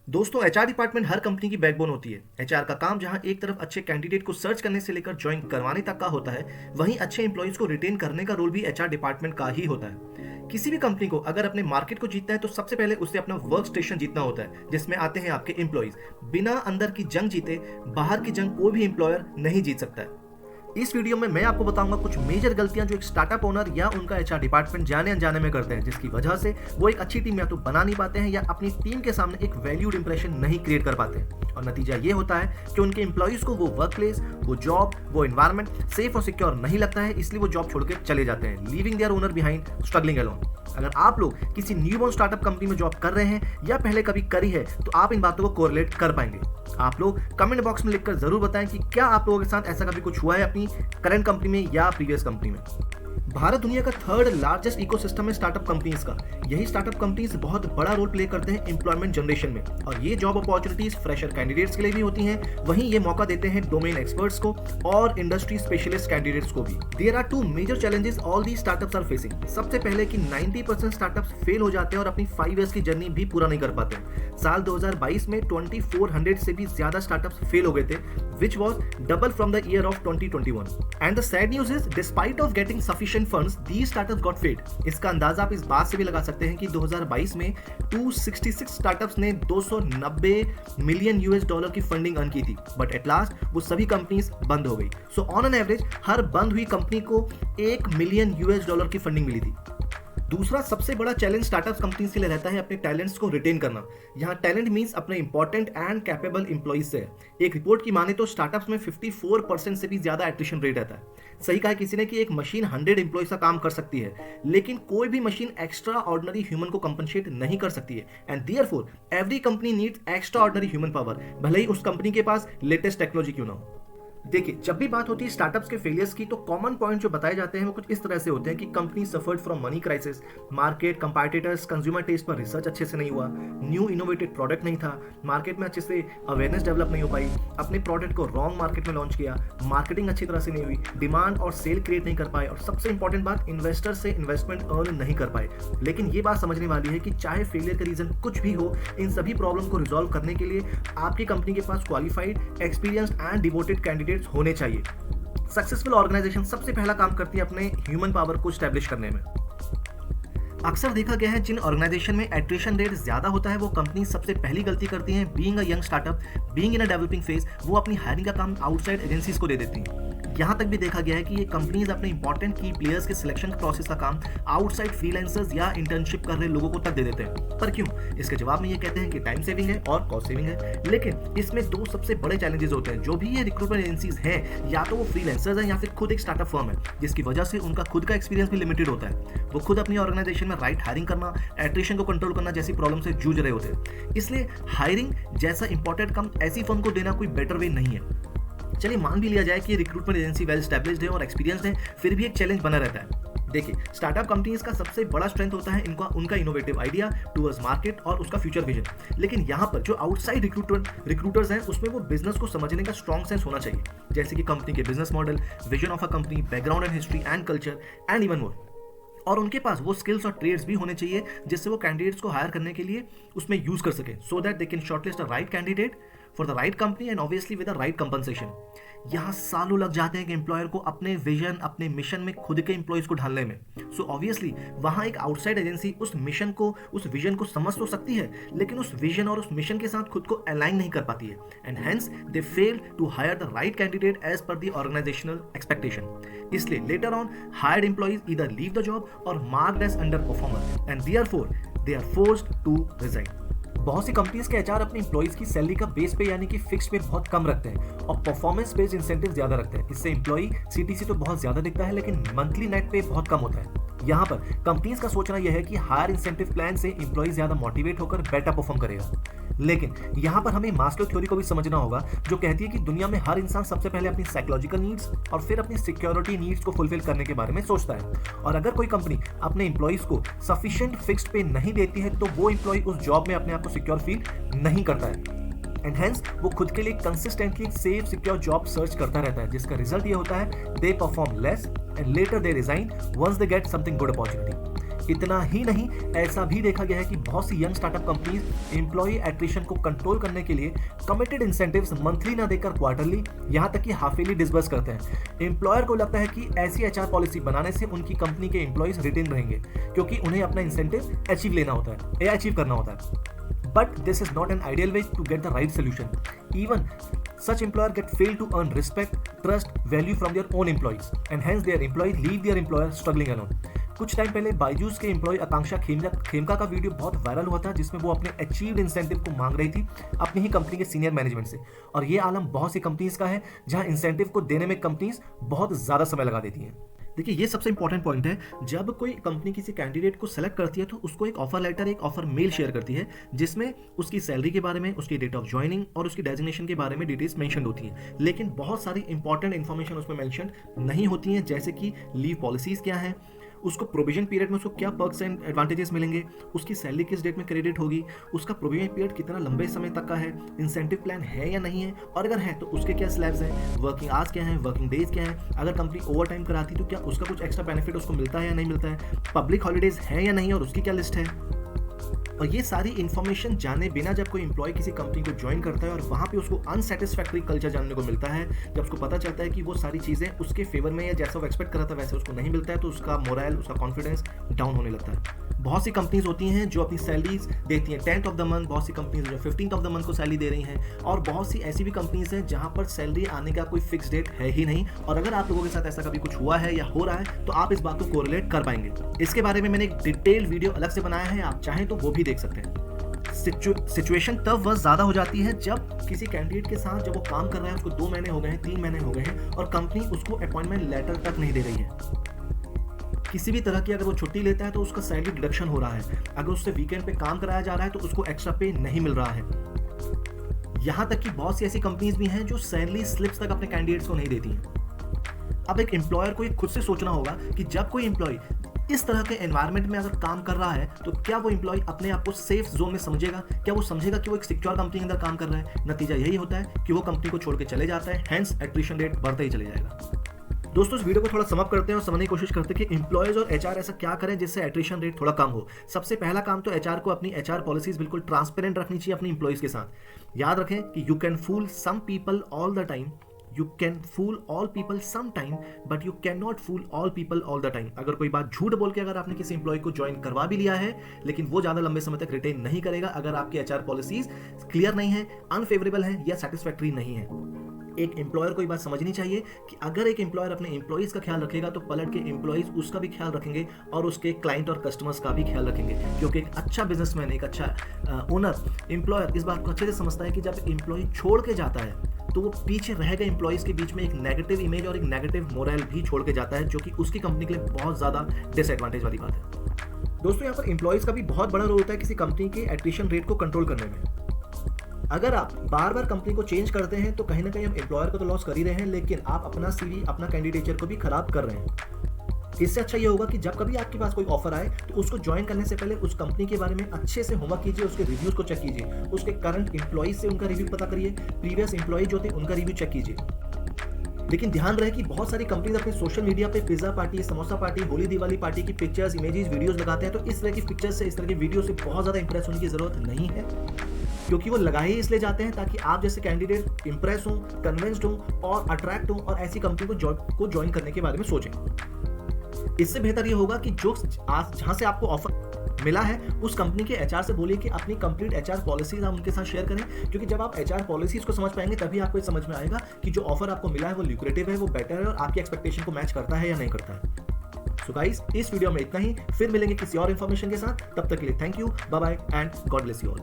दोस्तों HR department हर company की backbone होती है। एचआर का काम जहां एक तरफ अच्छे कैंडिडेट को सर्च करने से लेकर ज्वाइन करवाने तक का होता है, वहीं अच्छे एम्प्लॉयज को रिटेन करने का रोल भी एचआर डिपार्टमेंट का ही होता है। किसी भी कंपनी को अगर अपने मार्केट को जीतना है तो सबसे पहले उसे अपना वर्क स्टेशन जीतना होता है, जिसमें आते हैं आपके एम्प्लॉयज। बिना अंदर की जंग जीते बाहर की जंग कोई भी एम्प्लॉयर नहीं जीत सकता है। इस वीडियो में मैं आपको बताऊंगा कुछ मेजर गलतियां जो एक स्टार्टअप ओनर या उनका एचआर डिपार्टमेंट जाने अनजाने में करते हैं, जिसकी वजह से वो एक अच्छी टीम या तो बना नहीं पाते हैं या अपनी टीम के सामने एक वैल्यूड इंप्रेशन नहीं क्रिएट कर पाते हैं। और नतीजा ये होता है कि उनके एम्प्लॉयज को वो वर्क प्लेस, वो जॉब, वो एनवायरमेंट सेफ और सिक्योर नहीं लगता है, इसलिए वो जॉब छोड़ के चले जाते हैं, leaving their owner behind, struggling alone. अगर आप लोग किसी न्यूबॉर्न स्टार्टअप कंपनी में जॉब कर रहे हैं या पहले कभी करी है तो आप इन बातों को कोरिलेट कर पाएंगे। आप लोग कमेंट बॉक्स में लिखकर जरूर बताएं कि क्या आप लोगों के साथ ऐसा कभी कुछ हुआ है अपनी करंट कंपनी में या प्रीवियस कंपनी में। भारत दुनिया का थर्ड लार्जेस्ट इकोसिस्टम है स्टार्टअप कंपनीज का। यही स्टार्टअप कंपनीज बहुत बड़ा रोल प्ले करते हैं एम्प्लॉयमेंट जनरेशन में, और ये जॉब अपॉर्चुनिटीज फ्रेशर कैंडिडेट्स के लिए भी होती हैं, वहीं ये मौका देते हैं डोमेन एक्सपर्ट्स को और इंडस्ट्री स्पेशलिस्ट कैंडिडेट्स को भी। There are two major challenges all the startups are facing. सबसे पहले कि 90% स्टार्टअप्स फेल हो जाते हैं और अपनी 5 इयर्स की जर्नी भी पूरा नहीं कर पाते। साल 2022 में 2400 से भी ज्यादा स्टार्टअप्स फेल हो गए थे, which was double from the year of 2021. And the sad news is, despite of getting sufficient funds, these startups got failed. इसका अंदाजा आप इस बात से भी लगा सकते हैं कि 2022 में 266 स्टार्टअप्स ने 290 मिलियन यूएस डॉलर की फंडिंग अर्न की थी, बट एट लास्ट वो सभी कंपनीज बंद हो गई। सो ऑन एन एवरेज हर बंद हुई कंपनी को 1 मिलियन यूएस डॉलर की फंडिंग मिली थी। दूसरा सबसे बड़ा चैलेंज स्टार्टअप कंपनीज के लिए रहता है अपने टैलेंट्स को रिटेन करना। यहाँ टैलेंट मींस अपने इंपॉर्टेंट एंड कैपेबल एम्प्लॉइज से। एक रिपोर्ट की माने तो स्टार्टअप्स में 54% से भी ज्यादा एट्रिशन रेट रहता है। सही कहा किसी ने कि एक मशीन 100 एम्प्लॉइज का काम कर सकती है, लेकिन कोई भी मशीन एक्स्ट्रा ऑर्डिनरी ह्यूमन को कंपनसेट नहीं कर सकती है। And therefore every company needs extra ordinary human power, भले ही उस कंपनी के पास लेटेस्ट टेक्नोलॉजी क्यों ना हो। देखिए, जब भी बात होती है स्टार्टअप्स के फेलियर्स की तो कॉमन पॉइंट जो बताए जाते हैं वो कुछ इस तरह से होते हैं कि company suffered from money crisis, market competitors, consumer taste पर रिसर्च अच्छे से नहीं हुआ, न्यू इनोवेटेड प्रोडक्ट नहीं था, मार्केट में अच्छे से अवेयरनेस डेवलप नहीं हो पाई, अपने प्रोडक्ट को रॉन्ग मार्केट में लॉन्च किया, मार्केटिंग अच्छी तरह से नहीं हुई, डिमांड और सेल क्रिएट नहीं कर पाए, और सबसे इंपॉर्टेंट बात, इन्वेस्टर से इन्वेस्टमेंट अर्न नहीं कर पाए। लेकिन ये बात समझने वाली है कि चाहे फेलियर का रीजन कुछ भी हो, इन सभी प्रॉब्लम को रिजॉल्व करने के लिए आपकी कंपनी के पास qualified, experienced and devoted candidates होने चाहिए। सक्सेसफुल ऑर्गेनाइजेशन सबसे पहला काम करती है अपने ह्यूमन पावर को स्टैब्लिश करने में। अक्सर देखा गया है जिन ऑर्गेनाइजेशन में एट्रिशन रेट ज्यादा होता है वो कंपनी सबसे पहली गलती करती है, being a young startup, being in a developing phase, वो अपनी हायरिंग का काम आउटसाइड एजेंसीज को दे देती हैं। यहाँ तक भी देखा गया है कि ये कंपनीज अपने इंपॉर्टेंट की प्लेयर्स के सिलेक्शन प्रोसेस का काम आउटसाइड फ्रीलांसर्स या इंटर्नशिप कर रहे लोगों को तक दे देते हैं। पर क्यों? इसके जवाब में ये कहते हैं कि टाइम सेविंग है और कॉस्ट सेविंग है। लेकिन इसमें दो सबसे बड़े चैलेंजेस होते हैं। जो भी ये रिक्रूटमेंट एजेंसीज हैं, या तो वो फ्रीलांसर्स हैं या फिर खुद एक स्टार्टअप फर्म है, जिसकी वजह से उनका खुद का एक्सपीरियंस भी लिमिटेड होता है। वो खुद अपनी ऑर्गेनाइजेशन में राइट हायरिंग करना, एट्रिशन को कंट्रोल करना जैसी प्रॉब्लम से जूझ रहे होते हैं। इसलिए हायरिंग जैसा इंपॉर्टेंट काम ऐसी फर्म को देना कोई बेटर वे नहीं है। चलिए मान भी लिया जाए कि रिक्रूटमेंट एजेंसी वेल एस्टैब्लिश्ड है और एक्सपीरियंस है, फिर भी एक चैलेंज बना रहता है। देखिए, स्टार्टअप कंपनीज का सबसे बड़ा स्ट्रेंथ होता है उनका इनोवेटिव आइडिया टुवर्ड्स मार्केट और उसका फ्यूचर विजन। लेकिन यहाँ पर जो आउटसाइड रिक्रूटर्स हैं उसमें वो बिजनेस को समझने का स्ट्रॉन्ग सेंस होना चाहिए, जैसे कि कंपनी के business model, vision of a company, background and history and culture and even more. और उनके पास वो स्किल्स और ट्रेड्स भी होने चाहिए जिससे वो कैंडिडेट्स को हायर करने के लिए उसमें यूज कर सके, so that they can shortlist a right candidate for the right company and obviously with the right compensation. यहाँ सालों लग जाते हैं कि एम्प्लॉयर को अपने विजन, अपने मिशन में खुद के एम्प्लॉयज को ढालने में। सो ऑब्वियसली वहाँ एक आउटसाइड एजेंसी उस मिशन को, उस विजन को समझ तो सकती है, लेकिन उस विजन और उस मिशन के साथ खुद को अलाइन नहीं कर पाती है, and hence they fail to hire the right candidate as per the organisational expectation. इसलिए later on hired employees either leave the job और marked as under performer and therefore they are forced to resign. बहुत सी companies के HR अपने employees की salary का base पे यानी कि फिक्स पे बहुत कम रखते हैं और परफॉर्मेंस बेस्ड इंसेंटिव ज्यादा रखते हैं। इससे एम्प्लॉई सीटीसी तो बहुत ज्यादा दिखता है, लेकिन मंथली नेट पे बहुत कम होता है। यहाँ पर कंपनीज का सोचना यह है कि हायर इंसेंटिव प्लान से एम्प्लॉय ज्यादा मोटिवेट होकर बेटर परफॉर्म करेगा। लेकिन यहाँ पर हमें मास्लो थ्योरी को भी समझना होगा, जो कहती है कि दुनिया में हर इंसान सबसे पहले अपनी साइकोलॉजिकल नीड्स और फिर अपनी सिक्योरिटी नीड्स को फुलफिल करने के बारे में सोचता है। और अगर कोई कंपनी अपने एम्प्लॉइज को सफिशिएंट फिक्स्ड पे नहीं देती है तो वो एम्प्लॉय उस जॉब में अपने आप को सिक्योर फील नहीं करता है, एंड हेंस वो खुद के लिए consistently safe secure job search करता रहता है, जिसका रिजल्ट ये होता है they perform less and later they resign once they get something good opportunity. इतना ही नहीं, ऐसा भी देखा गया है कि बहुत सी young startup companies employ attrition को कंट्रोल करने के लिए कमिटेड इंसेंटिव्स मंथली ना देकर क्वार्टरली, यहां तक कि हाफ ईयरली डिसबर्स करते हैं। एम्प्लॉयर को लगता है कि ऐसी एचआर पॉलिसी बनाने से उनकी कंपनी के एम्प्लॉयज रिटेन रहेंगे, क्योंकि उन्हें अपना इंसेंटिव अचीव करना होता है। But this is not an ideal way to get the right solution. Even such employer get fail to earn respect, trust, value from their own employees, and hence their employees leave their employer struggling alone. कुछ time पहले बायजूस के employ आकांक्षा खेमका का video बहुत viral हुआ था, जिसमें वो अपने अचीव्ड इंसेंटिव को मांग रही थी अपनी ही कंपनी के सीनियर मैनेजमेंट से। और ये आलम बहुत सी कंपनीज का है जहां इंसेंटिव को देने में कंपनीज बहुत ज्यादा समय लगा देती हैं। देखिए, ये सबसे इंपॉर्टेंट पॉइंट है। जब कोई कंपनी किसी कैंडिडेट को सेलेक्ट करती है तो उसको एक ऑफर लेटर, एक ऑफर मेल शेयर करती है, जिसमें उसकी सैलरी के बारे में, उसकी डेट ऑफ ज्वाइनिंग और उसकी डेजिग्नेशन के बारे में डिटेल्स मेंशन होती हैं। लेकिन बहुत सारी इंपॉर्टेंट इन्फॉर्मेशन उसमें मेंशन नहीं होती हैं, जैसे कि लीव पॉलिसीज क्या है, उसको प्रोविजन पीरियड में उसको क्या पर्क्स एंड एडवांटेजेस मिलेंगे, उसकी सैलरी किस डेट में क्रेडिट होगी, उसका प्रोविजन पीरियड कितना लंबे समय तक का है, इंसेंटिव प्लान है या नहीं है, और अगर है तो उसके क्या स्लैब्स हैं, वर्किंग आवर्स क्या हैं, वर्किंग डेज क्या हैं, अगर कंपनी ओवर टाइम कराती तो क्या उसका कुछ एक्स्ट्रा बेनिफिट उसको मिलता है या नहीं मिलता है, पब्लिक हॉलीडेज है या नहीं और उसकी क्या लिस्ट है। और ये सारी इन्फॉर्मेशन जाने बिना जब कोई एम्प्लॉय किसी कंपनी को ज्वाइन करता है और वहाँ पे उसको अनसेटिस्फैक्टरी कल्चर जानने को मिलता है, जब उसको पता चलता है कि वो सारी चीज़ें उसके फेवर में या जैसा वो एक्सपेक्ट कर रहा था वैसे उसको नहीं मिलता है, तो उसका मोरल, उसका कॉन्फिडेंस डाउन होने लगता है। बहुत सी कंपनीज होती हैं जो अपनी सैलरीज देती हैं 10th ऑफ द मंथ, बहुत सी कंपनीज जो 15th ऑफ द मंथ को सैलरी दे रही हैं, और बहुत सी ऐसी भी कंपनीज हैं जहां पर सैलरी आने का कोई फिक्स डेट है ही नहीं। और अगर आप लोगों के साथ ऐसा कभी कुछ हुआ है या हो रहा है तो आप इस बात को कोरिलेट कर पाएंगे। इसके बारे में मैंने एक डिटेल वीडियो अलग से बनाया है, आप चाहें तो वो भी देख सकते हैं। सिचुएशन तब वह ज्यादा हो जाती है जब किसी कैंडिडेट के साथ जब वो काम कर रहा है, उसको 2 महीने हो गए हैं, 3 महीने हो गए हैं और कंपनी उसको अपॉइंटमेंट लेटर तक नहीं दे रही है। किसी भी तरह की अगर वो छुट्टी लेता है तो उसका सैलरी डिडक्शन हो रहा है, अगर उससे वीकेंड पे काम कराया जा रहा है तो उसको एक्स्ट्रा पे नहीं मिल रहा है। यहां तक कि बहुत सी ऐसी कंपनीज भी हैं जो सैलरी स्लिप्स तक अपने कैंडिडेट्स को नहीं देती हैं। अब एक एम्प्लॉयर को खुद से सोचना होगा कि जब कोई एम्प्लॉय इस तरह के एनवायरनमेंट में अगर काम कर रहा है तो क्या वो एम्प्लॉय अपने आप को सेफ जोन में समझेगा, क्या वो समझेगा कि वो एक सिक्योर कंपनी के अंदर काम कर रहा है। नतीजा यही होता है कि वो कंपनी को छोड़ के चले जाता है, हेंस एट्रिशन रेट बढ़ता ही चले जाएगा। दोस्तों, इस वीडियो को थोड़ा समअप करते हैं और समझने की कोशिश करते हैं कि एम्प्लॉयज और एचआर ऐसा क्या करें जिससे एट्रिशन रेट थोड़ा कम हो। सबसे पहला काम तो एचआर को अपनी एचआर पॉलिसीज बिल्कुल ट्रांसपेरेंट रखनी चाहिए अपनी एम्प्लॉयज के साथ। याद रखें कि you can fool some people all the time, You can fool all people sometime, but you cannot fool all people all the time। अगर कोई बात झूठ बोल के अगर आपने किसी एम्प्लॉय को ज्वाइन करवा भी लिया है, लेकिन वो ज्यादा लंबे समय तक रिटेन नहीं करेगा अगर आपकी एचआर पॉलिसीज क्लियर नहीं है, अनफेवरेबल है या सेटिस्फैक्टरी नहीं है। एक एम्प्लॉयर को ये बात समझनी चाहिए कि अगर एक एम्प्लॉयर अपने एम्प्लॉइज का ख्याल रखेगा तो पलट के एम्प्लॉइज उसका भी ख्याल रखेंगे और उसके क्लाइंट और कस्टमर्स का भी ख्याल रखेंगे, क्योंकि एक अच्छा बिजनेसमैन, एक अच्छा ओनर, एम्प्लॉयर इस बात को अच्छे से समझता है कि जब एम्प्लॉय छोड़ के जाता है तो वो पीछे रह गए एम्प्लॉइज के बीच में एक नेगेटिव इमेज और एक नेगेटिव मोरल भी छोड़ के जाता है, जो कि उसकी कंपनी के लिए बहुत ज़्यादा डिसएडवांटेज वाली बात है। दोस्तों, यहाँ पर एम्प्लॉइज का भी बहुत बड़ा रोल होता है किसी कंपनी के एट्रिशन रेट को कंट्रोल करने में। अगर आप बार बार कंपनी को चेंज करते हैं तो कहीं ना कहीं आप एम्प्लॉयर को तो लॉस कर ही रहे हैं, लेकिन आप अपना सीवी, अपना कैंडिडेचर को भी खराब कर रहे हैं। इससे अच्छा ये होगा कि जब कभी आपके पास कोई ऑफर आए तो उसको ज्वाइन करने से पहले उस कंपनी के बारे में अच्छे से होमवर्क कीजिए, उसके रिव्यूज को चेक कीजिए, उसके करंट एम्प्लॉइज से उनका रिव्यू पता करिए, प्रीवियस एम्प्लॉय जो थे उनका रिव्यू चेक कीजिए। लेकिन ध्यान रहे कि बहुत सारी कंपनीज अपने सोशल मीडिया पे pizza party, samosa party, Holi Diwali party की पिक्चर्स, इमेजेस, वीडियोस लगाते हैं, तो इस तरह की पिक्चर्स से, इस तरह की वीडियो से बहुत ज्यादा इंप्रेस होने की जरूरत नहीं है, क्योंकि वो लगाए ही इसलिए जाते हैं ताकि आप जैसे कैंडिडेट इंप्रेस हो, कन्विंस्ड हो और अट्रैक्ट हो और ऐसी कंपनी को ज्वाइन करने के बारे में सोचें। इससे बेहतर ये होगा कि जो जहां से आपको ऑफर मिला है उस कंपनी के एचआर से बोलिए कि अपनी कंप्लीट एचआर पॉलिसीज आप उनके साथ शेयर करें, क्योंकि जब आप एचआर पॉलिसीज को समझ पाएंगे तभी आपको समझ में आएगा कि जो ऑफर आपको मिला है वो ल्यूक्रेटिव है, वो बेटर है और आपकी एक्सपेक्टेशन को मैच करता है या नहीं करता है। सो गाइस, इस वीडियो में इतना ही, फिर मिलेंगे किसी और इन्फॉर्मेशन के साथ। तब तक के लिए thank you, bye bye and God bless you all.